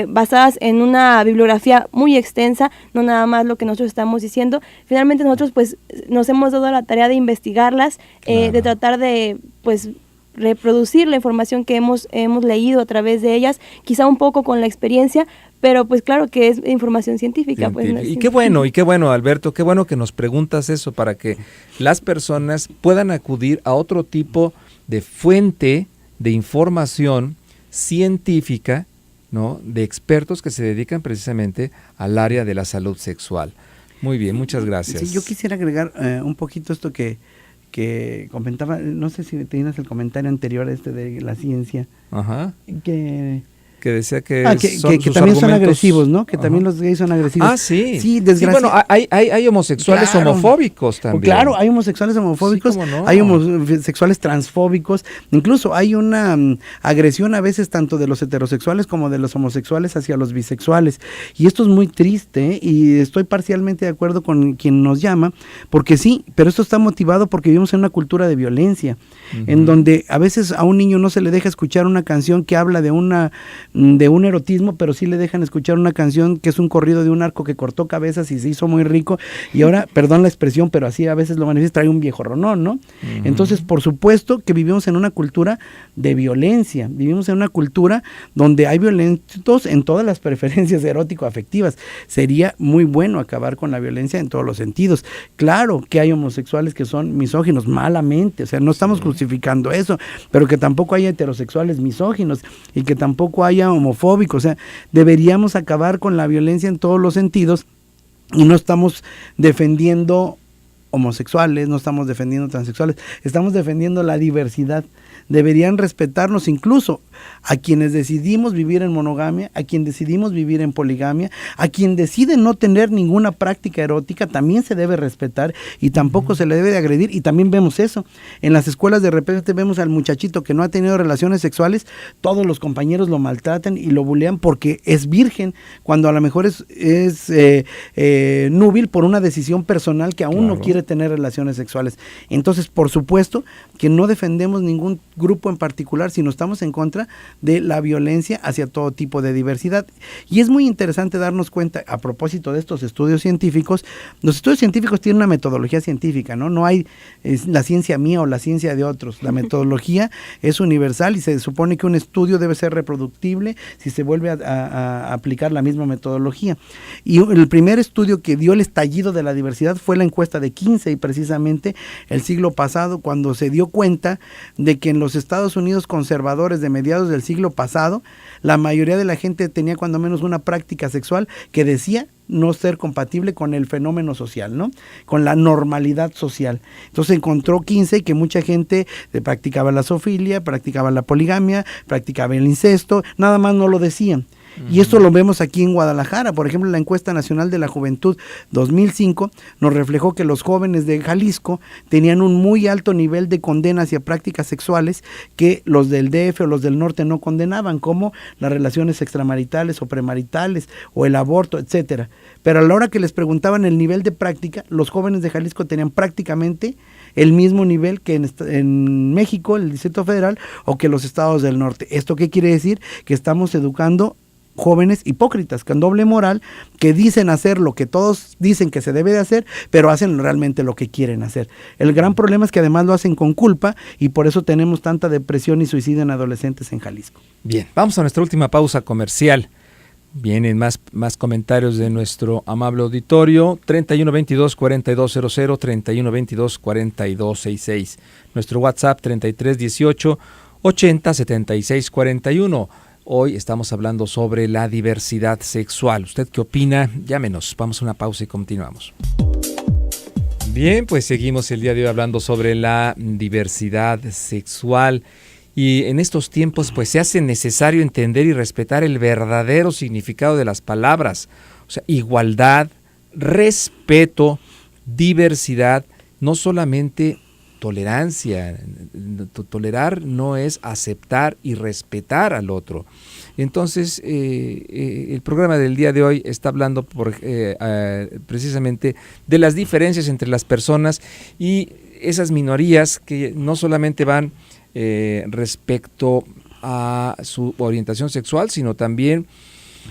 basadas en una bibliografía muy extensa, no nada más lo que nosotros estamos diciendo. Finalmente nosotros pues nos hemos dado la tarea de investigarlas, claro, de tratar de pues reproducir la información que hemos leído a través de ellas, quizá un poco con la experiencia, pero pues claro que es información científica. Pues, y qué bueno, Alberto, qué bueno que nos preguntas eso para que las personas puedan acudir a otro tipo de fuente de información científica, ¿no?, de expertos que se dedican precisamente al área de la salud sexual. Muy bien, muchas gracias. Sí, yo quisiera agregar un poquito esto que comentaba, no sé si tienes el comentario anterior de la ciencia. Ajá. Que decía que también son agresivos, ¿no? Que también los gays son agresivos. Ah, sí. Sí, desgraciadamente. Sí, bueno, hay homosexuales, claro, homofóbicos también. Claro, hay homosexuales homofóbicos, sí, no, hay homosexuales transfóbicos, incluso hay una agresión a veces tanto de los heterosexuales como de los homosexuales hacia los bisexuales. Y esto es muy triste, y estoy parcialmente de acuerdo con quien nos llama, porque sí, pero esto está motivado porque vivimos en una cultura de violencia, en donde a veces a un niño no se le deja escuchar una canción que habla de un erotismo, pero sí le dejan escuchar una canción que es un corrido de un arco que cortó cabezas y se hizo muy rico, y ahora, perdón la expresión, pero así a veces lo manifiesta, trae un viejo ronón, ¿no? Entonces, por supuesto que vivimos en una cultura de violencia, vivimos en una cultura donde hay violentos en todas las preferencias erótico-afectivas. Sería muy bueno acabar con la violencia en todos los sentidos. Claro que hay homosexuales que son misóginos, malamente, o sea, no estamos crucificando eso, pero que tampoco haya heterosexuales misóginos y que tampoco haya homofóbicos. O sea, deberíamos acabar con la violencia en todos los sentidos, y no estamos defendiendo homosexuales, no estamos defendiendo transexuales, estamos defendiendo la diversidad. Deberían respetarnos incluso a quienes decidimos vivir en monogamia, a quien decidimos vivir en poligamia, a quien decide no tener ninguna práctica erótica, también se debe respetar y tampoco se le debe de agredir. Y también vemos eso, en las escuelas de repente vemos al muchachito que no ha tenido relaciones sexuales, todos los compañeros lo maltratan y lo bulean porque es virgen, cuando a lo mejor es núbil por una decisión personal que aún no quiere tener relaciones sexuales. Entonces, por supuesto que no defendemos ningún grupo en particular, sino estamos en contra de la violencia hacia todo tipo de diversidad. Y es muy interesante darnos cuenta, a propósito de estos estudios científicos, los estudios científicos tienen una metodología científica, no hay la ciencia mía o la ciencia de otros. La metodología es universal y se supone que un estudio debe ser reproductible si se vuelve a aplicar la misma metodología. Y el primer estudio que dio el estallido de la diversidad fue la encuesta de Kinsey, precisamente el siglo pasado, cuando se dio cuenta de que en los Estados Unidos conservadores de mediados del siglo pasado, la mayoría de la gente tenía cuando menos una práctica sexual que decía no ser compatible con el fenómeno social, ¿no? Con la normalidad social. Entonces encontró Kinsey que mucha gente practicaba la zoofilia, practicaba la poligamia, practicaba el incesto, nada más no lo decían. Y esto lo vemos aquí en Guadalajara. Por ejemplo, la encuesta nacional de la juventud 2005 nos reflejó que los jóvenes de Jalisco tenían un muy alto nivel de condena hacia prácticas sexuales que los del DF o los del norte no condenaban, como las relaciones extramaritales o premaritales o el aborto, etcétera. Pero a la hora que les preguntaban el nivel de práctica, los jóvenes de Jalisco tenían prácticamente el mismo nivel que en México, el Distrito Federal, o que los estados del norte. ¿Esto qué quiere decir? Que estamos educando jóvenes hipócritas, con doble moral, que dicen hacer lo que todos dicen que se debe de hacer, pero hacen realmente lo que quieren hacer. El gran problema es que además lo hacen con culpa y por eso tenemos tanta depresión y suicidio en adolescentes en Jalisco. Bien, vamos a nuestra última pausa comercial. Vienen más comentarios de nuestro amable auditorio. 3122-4200, 3122-4266. Nuestro WhatsApp 3318-807641. Hoy estamos hablando sobre la diversidad sexual. ¿Usted qué opina? Llámenos. Vamos a una pausa y continuamos. Bien, pues seguimos el día de hoy hablando sobre la diversidad sexual. Y en estos tiempos pues se hace necesario entender y respetar el verdadero significado de las palabras. O sea, igualdad, respeto, diversidad, no solamente tolerancia. Tolerar no es aceptar y respetar al otro. Entonces, el programa del día de hoy está hablando precisamente de las diferencias entre las personas y esas minorías que no solamente van respecto a su orientación sexual, sino también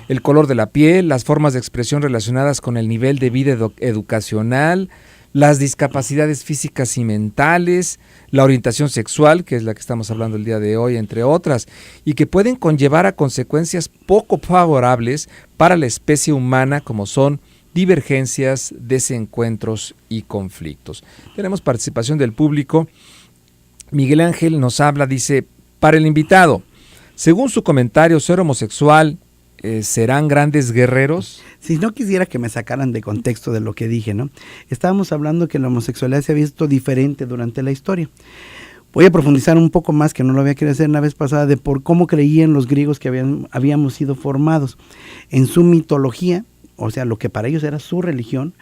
el color de la piel, las formas de expresión relacionadas con el nivel de vida educacional, las discapacidades físicas y mentales, la orientación sexual, que es la que estamos hablando el día de hoy, entre otras, y que pueden conllevar a consecuencias poco favorables para la especie humana, como son divergencias, desencuentros y conflictos. Tenemos participación del público. Miguel Ángel nos habla, dice, para el invitado, según su comentario, ser homosexual, ¿serán grandes guerreros? Si no quisiera que me sacaran de contexto de lo que dije, ¿no? Estábamos hablando que la homosexualidad se ha visto diferente durante la historia. Voy a profundizar un poco más, que no lo había querido hacer la vez pasada, de por cómo creían los griegos que habíamos sido formados. En su mitología, o sea, lo que para ellos era su religión,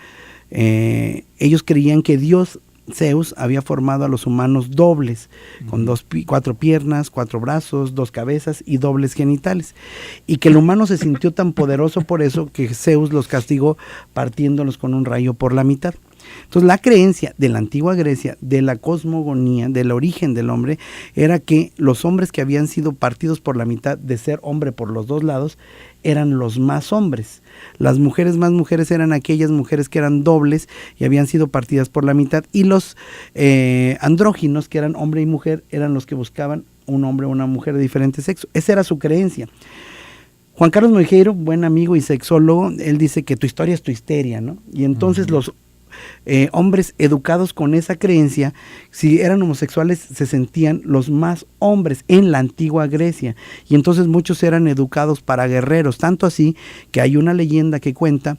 ellos creían que Dios, Zeus, había formado a los humanos dobles, con 4 piernas, 4 brazos, 2 cabezas y dobles genitales, y que el humano se sintió tan poderoso por eso que Zeus los castigó partiéndolos con un rayo por la mitad. Entonces la creencia de la antigua Grecia, de la cosmogonía, del origen del hombre, era que los hombres que habían sido partidos por la mitad, de ser hombre por los dos lados, eran los más hombres. Las mujeres más mujeres eran aquellas mujeres que eran dobles y habían sido partidas por la mitad, y los andróginos, que eran hombre y mujer, eran los que buscaban un hombre o una mujer de diferente sexo. Esa era su creencia. Juan Carlos Moijeiro, buen amigo y sexólogo, él dice que tu historia es tu histeria, ¿no? Y entonces los hombres educados con esa creencia, si eran homosexuales, se sentían los más hombres en la antigua Grecia, y entonces muchos eran educados para guerreros, tanto así que hay una leyenda que cuenta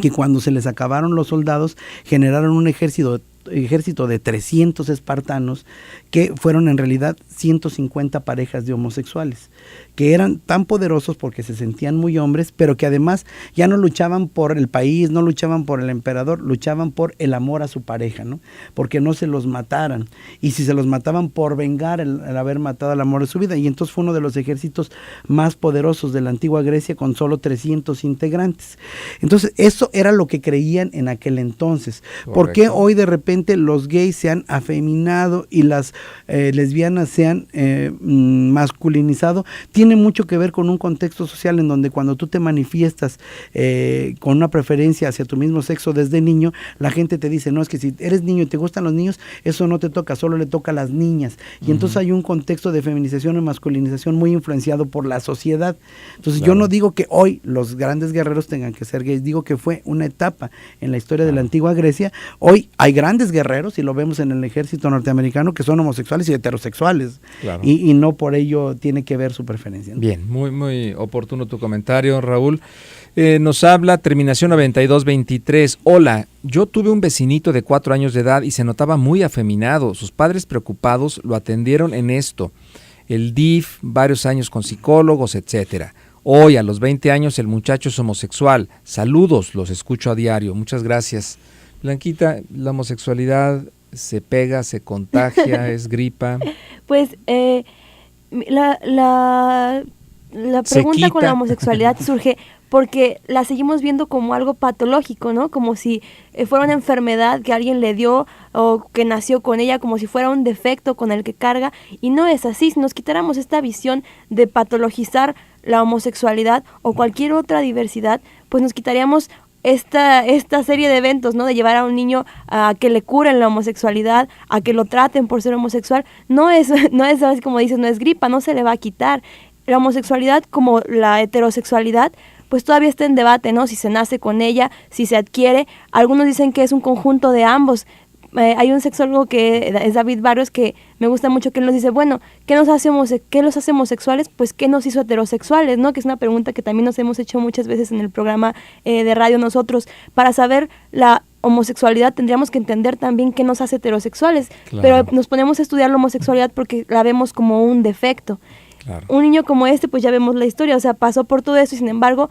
que cuando se les acabaron los soldados generaron un ejército de 300 espartanos, que fueron en realidad 150 parejas de homosexuales, que eran tan poderosos porque se sentían muy hombres, pero que además ya no luchaban por el país, no luchaban por el emperador, luchaban por el amor a su pareja, ¿no? Porque no se los mataran, y si se los mataban, por vengar el haber matado al amor de su vida. Y entonces fue uno de los ejércitos más poderosos de la antigua Grecia, con solo 300 integrantes. Entonces eso era lo que creían en aquel entonces. Correcto. ¿Por qué hoy de repente los gays se han afeminado y las lesbianas se han masculinizado? Tiene mucho que ver con un contexto social en donde cuando tú te manifiestas con una preferencia hacia tu mismo sexo desde niño, la gente te dice, no, es que si eres niño y te gustan los niños, eso no te toca, solo le toca a las niñas. Y entonces hay un contexto de feminización y masculinización muy influenciado por la sociedad. Entonces yo no digo que hoy los grandes guerreros tengan que ser gays, digo que fue una etapa en la historia de la antigua Grecia. Hoy hay grandes guerreros, y lo vemos en el ejército norteamericano, que son homosexuales y heterosexuales, y no por ello tiene que ver su preferencia, ¿no? Bien, muy oportuno tu comentario, Raúl. Nos habla terminación 9223. Hola, yo tuve un vecinito de 4 años de edad y se notaba muy afeminado. Sus padres, preocupados, lo atendieron en esto. El DIF, varios años con psicólogos, etcétera. Hoy, a los 20 años, el muchacho es homosexual. Saludos, los escucho a diario. Muchas gracias. Blanquita, la homosexualidad se pega, se contagia, es gripa. Pues la pregunta con la homosexualidad surge porque la seguimos viendo como algo patológico, ¿no? Como si fuera una enfermedad que alguien le dio o que nació con ella, como si fuera un defecto con el que carga, y no es así. Si nos quitáramos esta visión de patologizar la homosexualidad o cualquier otra diversidad, pues nos quitaríamos esta serie de eventos, ¿no? De llevar a un niño a que le curen la homosexualidad, a que lo traten por ser homosexual. No es así como dices, no es gripa, no se le va a quitar. La homosexualidad, como la heterosexualidad, pues todavía está en debate, ¿no? Si se nace con ella, si se adquiere. Algunos dicen que es un conjunto de ambos. Hay un sexólogo que es David Barrios, que me gusta mucho, que él nos dice, bueno, ¿qué los hace homosexuales? Pues ¿qué nos hizo heterosexuales? ¿No? Que es una pregunta que también nos hemos hecho muchas veces en el programa de radio nosotros. Para saber la homosexualidad tendríamos que entender también qué nos hace heterosexuales. Claro. Pero nos ponemos a estudiar la homosexualidad porque la vemos como un defecto. Claro. Un niño como este, pues ya vemos la historia, o sea, pasó por todo eso y sin embargo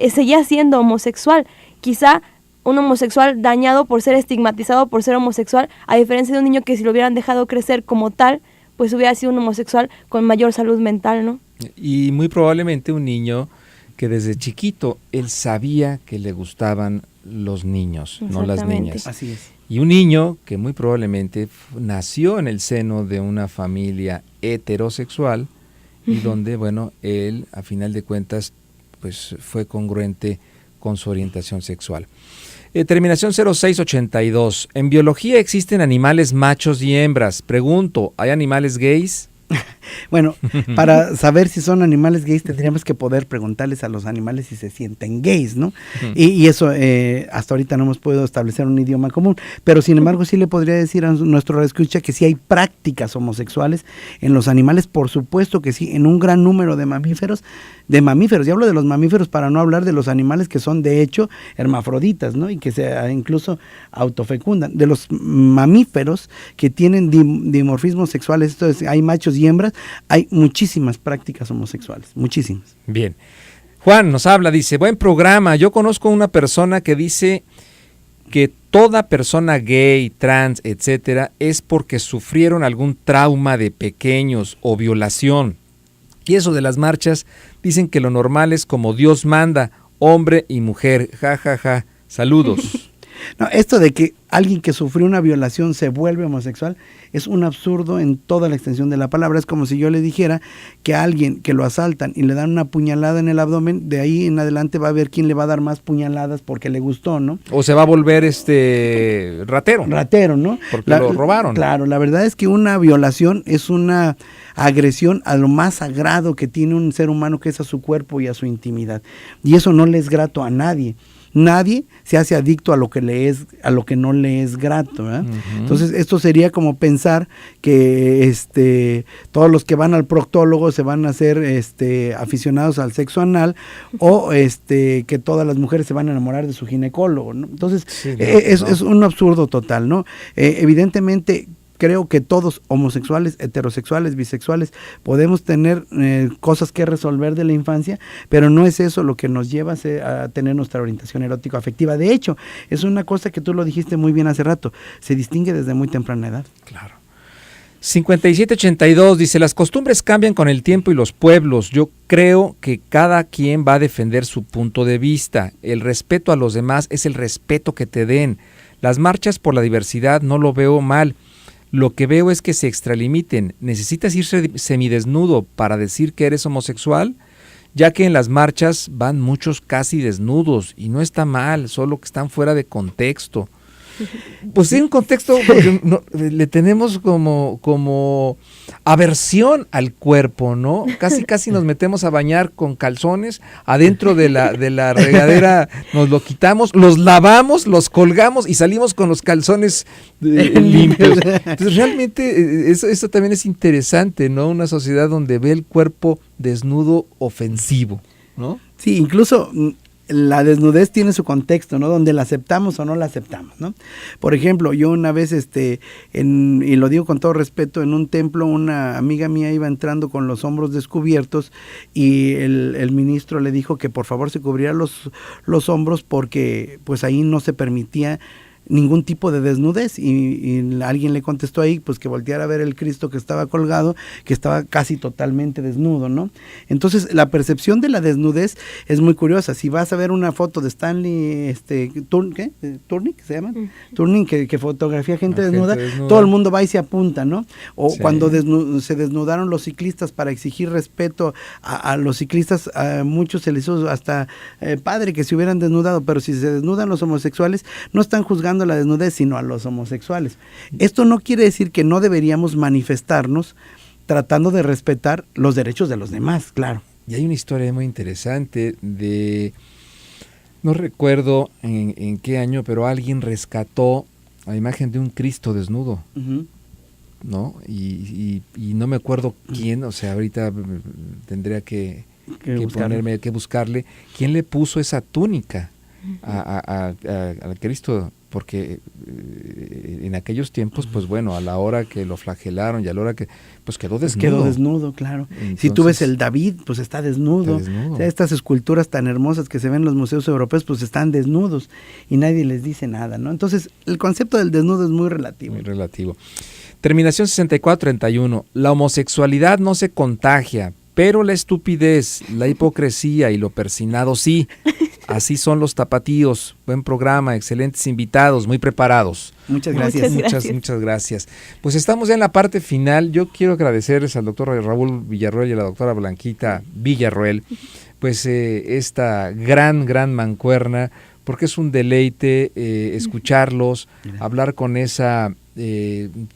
seguía siendo homosexual. Quizá un homosexual dañado por ser estigmatizado por ser homosexual, a diferencia de un niño que si lo hubieran dejado crecer como tal, pues hubiera sido un homosexual con mayor salud mental, ¿no? Y muy probablemente un niño que desde chiquito él sabía que le gustaban los niños, no las niñas. Así es. Y un niño que muy probablemente nació en el seno de una familia heterosexual y donde, bueno, él a final de cuentas pues fue congruente con su orientación sexual. Terminación 0682. En biología existen animales machos y hembras. Pregunto, ¿hay animales gays? Bueno, para saber si son animales gays tendríamos que poder preguntarles a los animales si se sienten gays, ¿no? Y eso hasta ahorita no hemos podido establecer un idioma común, pero sin embargo sí le podría decir a nuestro escucha que sí hay prácticas homosexuales en los animales, por supuesto que sí, en un gran número de mamíferos, y hablo de los mamíferos para no hablar de los animales que son de hecho hermafroditas, ¿no? Y que se incluso autofecundan. De los mamíferos que tienen dimorfismo sexual, esto es, hay machos y hembras, hay muchísimas prácticas homosexuales, muchísimas. Bien. Juan nos habla, dice, buen programa, yo conozco una persona que dice que toda persona gay, trans, etcétera, es porque sufrieron algún trauma de pequeños o violación. Y eso de las marchas, dicen que lo normal es como Dios manda, hombre y mujer, ja, ja, ja, saludos. No, esto de que alguien que sufrió una violación se vuelve homosexual es un absurdo en toda la extensión de la palabra. Es como si yo le dijera que a alguien que lo asaltan y le dan una puñalada en el abdomen, de ahí en adelante va a ver quién le va a dar más puñaladas porque le gustó, ¿no? O se va a volver ratero. Ratero, ¿no? Porque lo robaron. Claro, la verdad es que una violación es una agresión a lo más sagrado que tiene un ser humano, que es a su cuerpo y a su intimidad. Y eso no le es grato a nadie. Nadie se hace adicto a lo que no le es grato, ¿verdad? Entonces esto sería como pensar que todos los que van al proctólogo se van a hacer aficionados al sexo anal, o que todas las mujeres se van a enamorar de su ginecólogo, ¿no? Entonces es un absurdo total, ¿no? Evidentemente creo que todos, homosexuales, heterosexuales, bisexuales, podemos tener cosas que resolver de la infancia, pero no es eso lo que nos lleva a tener nuestra orientación erótico-afectiva. De hecho, es una cosa que tú lo dijiste muy bien hace rato, se distingue desde muy temprana edad. Claro. 5782 dice, las costumbres cambian con el tiempo y los pueblos. Yo creo que cada quien va a defender su punto de vista. El respeto a los demás es el respeto que te den. Las marchas por la diversidad no lo veo mal. Lo que veo es que se extralimiten. ¿Necesitas irse semidesnudo para decir que eres homosexual? Ya que en las marchas van muchos casi desnudos y no está mal, solo que están fuera de contexto. Pues sí, un contexto porque le tenemos como aversión al cuerpo, ¿no? Casi nos metemos a bañar con calzones, adentro de la regadera nos lo quitamos, los lavamos, los colgamos y salimos con los calzones limpios. Entonces realmente eso también es interesante, ¿no? Una sociedad donde ve el cuerpo desnudo ofensivo, ¿no? Sí, incluso la desnudez tiene su contexto, ¿no? Donde la aceptamos o no la aceptamos, ¿no? Por ejemplo, yo una vez, y lo digo con todo respeto, en un templo una amiga mía iba entrando con los hombros descubiertos y el ministro le dijo que por favor se cubriera los hombros porque pues ahí no se permitía ningún tipo de desnudez y alguien le contestó ahí pues que volteara a ver el Cristo que estaba colgado, que estaba casi totalmente desnudo, ¿no? Entonces la percepción de la desnudez es muy curiosa. Si vas a ver una foto de Stanley Turnick, ¿se llama? Turnick, que fotografía gente desnuda, todo el mundo va y se apunta, ¿no? O cuando se desnudaron los ciclistas para exigir respeto a los ciclistas, a muchos se les hizo hasta padre que se hubieran desnudado, pero si se desnudan los homosexuales, no están juzgando la desnudez, sino a los homosexuales. Esto no quiere decir que no deberíamos manifestarnos tratando de respetar los derechos de los demás, claro. Y hay una historia muy interesante no recuerdo en qué año, pero alguien rescató la imagen de un Cristo desnudo, ¿no? Y no me acuerdo quién, o sea, ahorita tendría que buscarle quién le puso esa túnica al Cristo, porque en aquellos tiempos, pues bueno, a la hora que lo flagelaron y a la hora que, pues quedó desnudo. Quedó desnudo, claro. Entonces, si tú ves el David, pues está desnudo. O sea, estas esculturas tan hermosas que se ven en los museos europeos, pues están desnudos y nadie les dice nada, ¿no? Entonces, el concepto del desnudo es muy relativo. Muy relativo. Terminación 6431. La homosexualidad no se contagia, pero la estupidez, la hipocresía y lo persinado sí. Así son los tapatíos. Buen programa, excelentes invitados, muy preparados. Muchas gracias. Muchas gracias. Pues estamos ya en la parte final. Yo quiero agradecerles al doctor Raúl Villarroel y a la doctora Blanquita Villarroel, pues esta gran mancuerna, porque es un deleite escucharlos, hablar con esa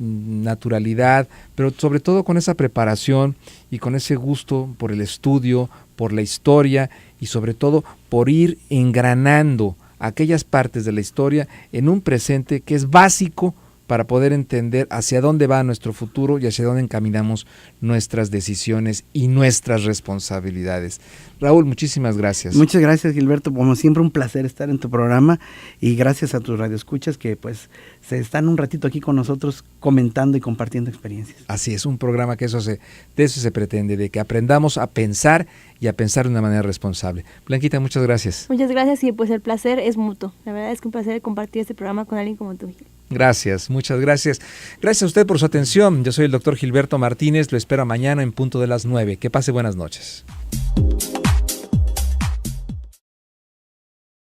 naturalidad, pero sobre todo con esa preparación y con ese gusto por el estudio, por la historia y sobre todo por ir engranando aquellas partes de la historia en un presente que es básico para poder entender hacia dónde va nuestro futuro y hacia dónde encaminamos nuestras decisiones y nuestras responsabilidades. Raúl, muchísimas gracias. Muchas gracias, Gilberto. Como siempre, un placer estar en tu programa y gracias a tus radioescuchas que pues se están un ratito aquí con nosotros comentando y compartiendo experiencias. Así es, un programa que de eso se pretende, de que aprendamos a pensar y a pensar de una manera responsable. Blanquita, muchas gracias. Muchas gracias y pues el placer es mutuo. La verdad es que un placer compartir este programa con alguien como tú. Gracias, muchas gracias. Gracias a usted por su atención. Yo soy el doctor Gilberto Martínez. Lo espero mañana en punto de las 9. Que pase buenas noches.